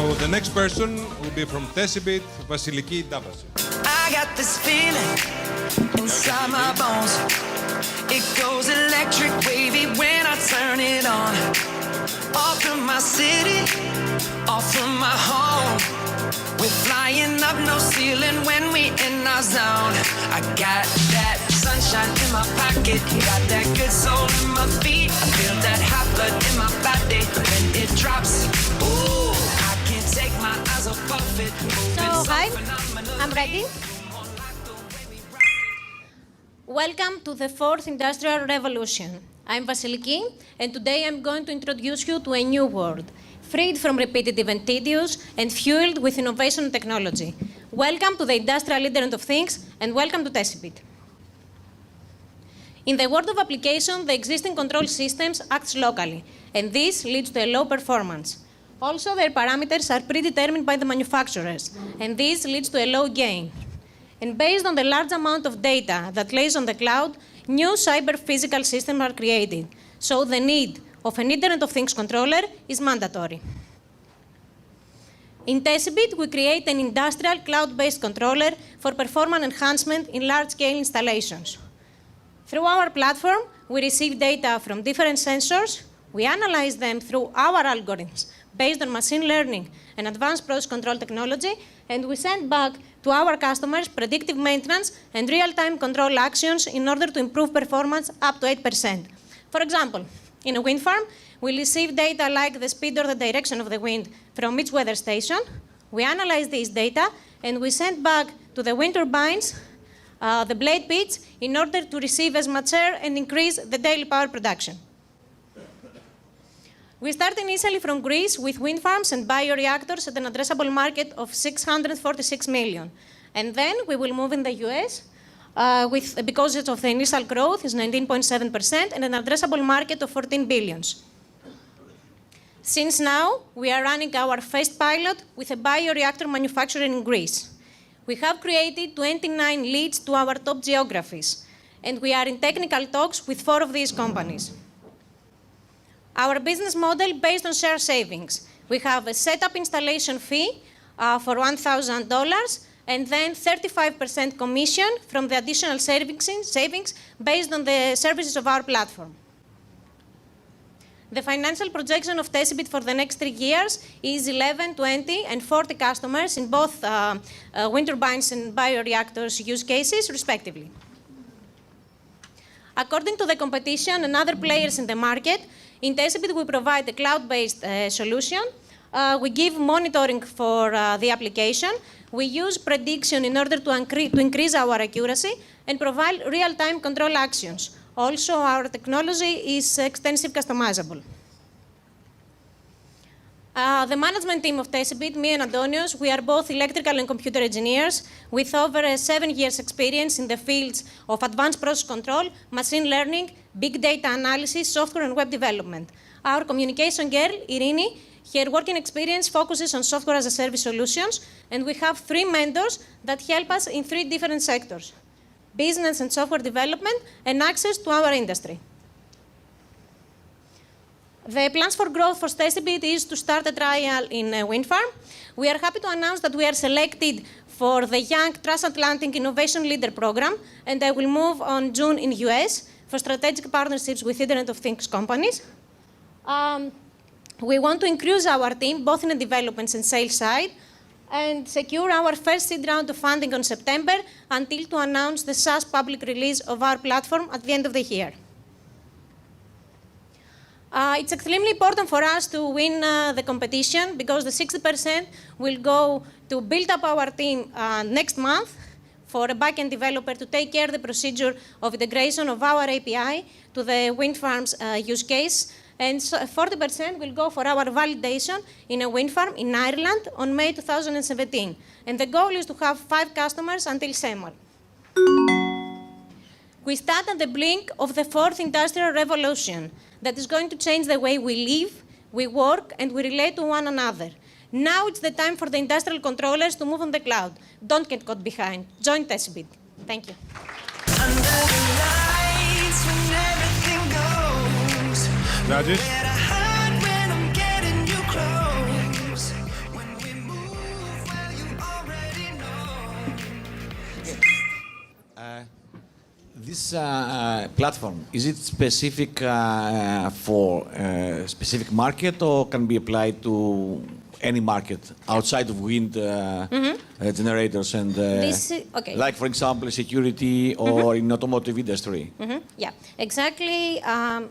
So the next person will be from Tesibit, Vasiliki Davasi. I got this feeling inside my bones. It goes electric wavy when I turn it on. Off from my city, off from my home. We're flying up no ceiling when we in our zone. I got that sunshine in my pocket, got that good soul in my feet. I feel that hot blood in my body when it drops. Ooh, I can't take my eyes off it. So, hi, I'm ready. Welcome to the fourth industrial revolution. I'm Vasiliki, and today I'm going to introduce you to a new world, freed from repetitive and tedious, and fueled with innovation and technology. Welcome to the industrial Internet of Things, and welcome to Tesibit. In the world of application, the existing control systems act locally, and this leads to a low performance. Also, their parameters are predetermined by the manufacturers, and this leads to a low gain. And based on the large amount of data that lays on the cloud, new cyber-physical systems are created. So the need of an Internet of Things controller is mandatory. In Tesibit, we create an industrial cloud-based controller for performance enhancement in large-scale installations. Through our platform, we receive data from different sensors, we analyze them through our algorithms based on machine learning and advanced process control technology, and we send back to our customers predictive maintenance and real-time control actions in order to improve performance up to 8%. For example, in a wind farm, we receive data like the speed or the direction of the wind from each weather station. We analyze this data, and we send back to the wind turbines the blade pitch in order to receive as much air and increase the daily power production. We start initially from Greece with wind farms and bioreactors at an addressable market of 646 million. And then we will move in the US because of the initial growth is 19.7% and an addressable market of 14 billions. Since now, we are running our first pilot with a bioreactor manufacturer in Greece. We have created 29 leads to our top geographies, and we are in technical talks with 4 of these companies. Our business model based on share savings. We have a setup installation fee for $1,000 and then 35% commission from the additional savings based on the services of our platform. The financial projection of Tesibit for the next 3 years is 11, 20, and 40 customers in both wind turbines and bioreactors use cases, respectively. According to the competition and other players in the market, in Tesibit, we provide a cloud-based solution. We give monitoring for the application. We use prediction in order to increase our accuracy and provide real-time control actions. Also, our technology is extensive customizable. The management team of Tesibit, me and Antonios, we are both electrical and computer engineers with over 7 years' experience in the fields of advanced process control, machine learning, big data analysis, software and web development. Our communication girl, Irini, her working experience focuses on software as a service solutions, and we have 3 mentors that help us in 3 different sectors: business and software development, and access to our industry. The plans for growth for Tesibit is to start a trial in a wind farm. We are happy to announce that we are selected for the Young Transatlantic Innovation Leader Program, and I will move on June in US for strategic partnerships with Internet of Things companies. We want to increase our team both in the development and sales side and secure our first seed round of funding on September until to announce the SaaS public release of our platform at the end of the year. It's extremely important for us to win the competition because the 60% will go to build up our team next month for a backend developer to take care of the procedure of integration of our API to the wind farms use case. And 40% will go for our validation in a wind farm in Ireland on May 2017. And the goal is to have 5 customers until summer. We stand at the brink of the 4th industrial revolution that is going to change the way we live, we work, and we relate to one another. Now it's the time for the industrial controllers to move on the cloud. Don't get caught behind. Join Tesibit. Thank you. Under the lights when everything goes. Judges? Where to hide when I'm getting you close. When This platform, is it specific for a specific market or can be applied to any market outside of wind generators and okay. like, for example, security or in automotive industry? Yeah, exactly.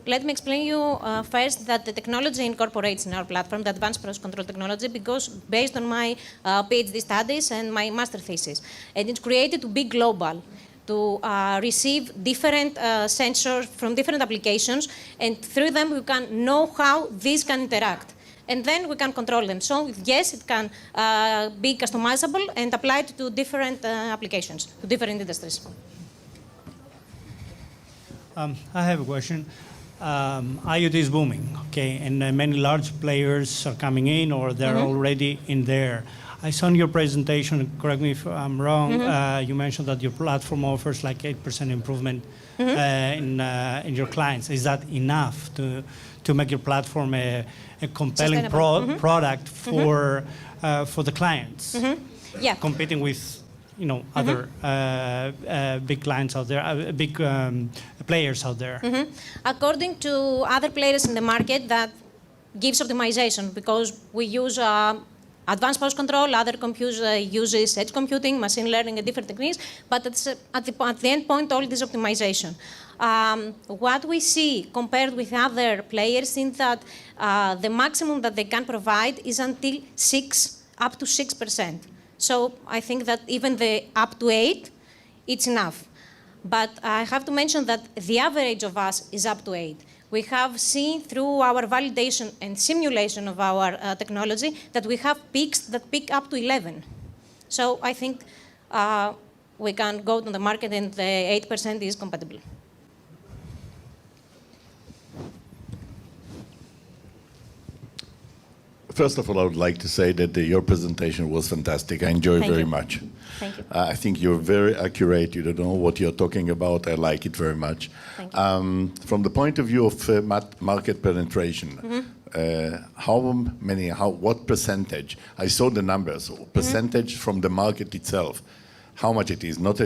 Let me explain you first that the technology incorporates in our platform, the advanced process control technology, because based on my PhD studies and my master thesis, and it's created to be global, to receive different sensors from different applications, and through them we can know how these can interact. And then we can control them. So yes, it can be customizable and applied to different applications, to different industries. I have a question. IoT is booming, okay, and many large players are coming in or they're already in there. I saw in your presentation, correct me if I'm wrong, you mentioned that your platform offers like 8% improvement in your clients. Is that enough to make your platform a compelling product for the clients? Yeah. Competing with other big clients out there, big players out there. According to other players in the market, that gives optimization because we use advanced process control, other computers uses edge computing, machine learning, and different techniques, but at the end point, all this optimization. What we see compared with other players is that the maximum that they can provide is until up to 6%. So I think that even the up to 8, it's enough. But I have to mention that the average of us is up to 8. We have seen through our validation and simulation of our technology that we have peaks that peak up to 11. So I think we can go to the market and the 8% is compatible. First of all, I would like to say that your presentation was fantastic. I enjoyed very much. Thank you. I think you're very accurate. You don't know what you're talking about. I like it very much. Thank you. From the point of view of market penetration, what percentage? I saw the numbers. Percentage from the market itself. How much it is? Not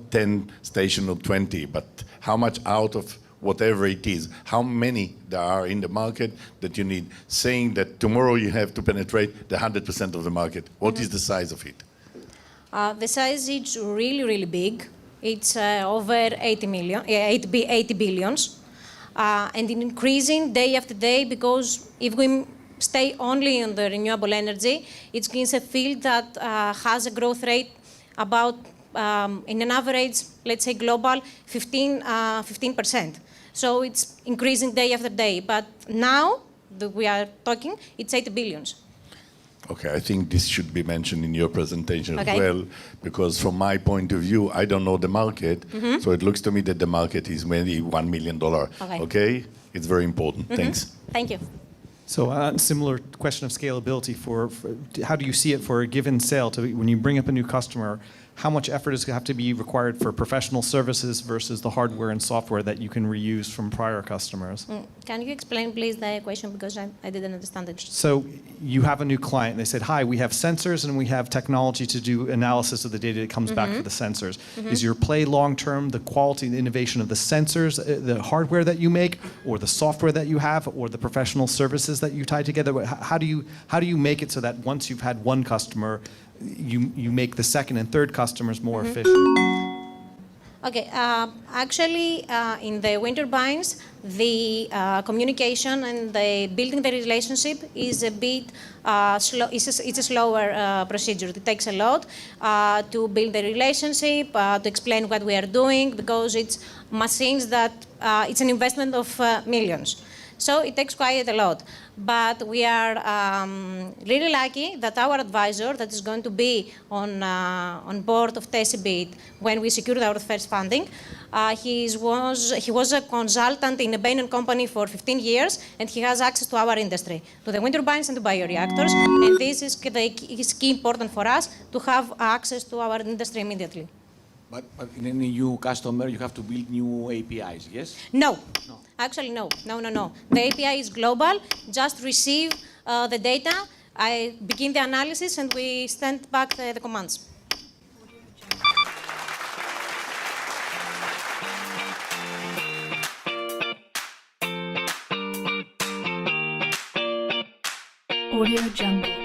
10 station or 20, but how much out of whatever it is, how many there are in the market that you need, saying that tomorrow you have to penetrate the 100% of the market. What is the size of it? The size is really, really big. It's over 80 billions. And increasing day after day because if we stay only on the renewable energy, it's a field that has a growth rate about, in an average, let's say global, 15%. So it's increasing day after day. But now that we are talking, it's 80 billions. Okay, I think this should be mentioned in your presentation as well, because from my point of view, I don't know the market, so it looks to me that the market is maybe $1 million. Okay? It's very important. Thanks. Thank you. So a similar question of scalability for how do you see it for a given sale? When you bring up a new customer, how much effort is going to have to be required for professional services versus the hardware and software that you can reuse from prior customers? Can you explain, please, the question because I didn't understand it. So you have a new client. They said, hi, we have sensors and we have technology to do analysis of the data that comes back for the sensors. Is your play long-term the quality and the innovation of the sensors, the hardware that you make, or the software that you have, or the professional services that you tie together? How do you make it so that once you've had one customer, you make the second and third customers more efficient? Okay, actually, in the wind turbines, the communication and the building the relationship is a bit slow. It's a slower procedure. It takes a lot to build the relationship, to explain what we are doing, because it's machines that it's an investment of millions. So it takes quite a lot. But we are really lucky that our advisor, that is going to be on board of Tesibit when we secured our first funding, he was a consultant in a Bain & Company for 15 years, and he has access to our industry, to the wind turbines and the bioreactors. And this is key important for us to have access to our industry immediately. But in any new customer, you have to build new APIs, yes? No. Actually, no. The API is global. Just receive the data. I begin the analysis, and we send back the commands. Audio Jungle.